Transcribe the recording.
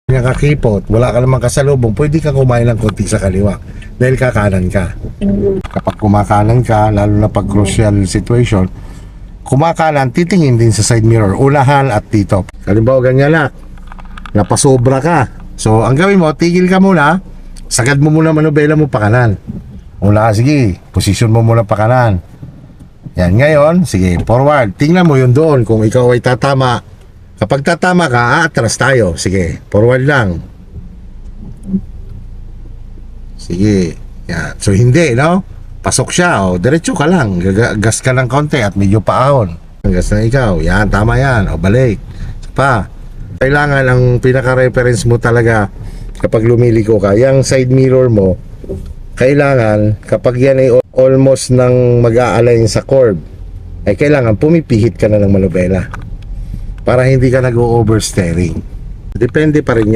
nakakipot, wala ka namang kasalubong, pwede ka kumain ng konti sa kaliwa dahil kakanan ka. Kapag kumakanan ka, lalo na pag crucial situation, kumakanan, titingin din sa side mirror, unahan at dito. Halimbawa ganyan lang, napasobra ka. So ang gawin mo, tigil ka muna, sagad mo muna manubela mo pa kanan. Una ka, sige, posisyon mo muna pa kanan. Yan, ngayon, sige, forward. Tingnan mo yun doon kung ikaw ay tatama. Kapag tatama ka, atras tayo. Sige, forward lang. Sige. Yan. So, hindi, no? Pasok siya, o. Diretso ka lang. Gas ka ng konti at medyo paahon. Gas na ikaw. Yan, tama yan. O, balik. Isa pa. Kailangan ang pinaka-reference mo talaga kapag lumiliko ka. Yung side mirror mo, kailangan, kapag yan ay almost nang mag-a-align sa curve, ay kailangan pumipihit ka na ng manubela para hindi ka nag-oversteering. Depende pa rin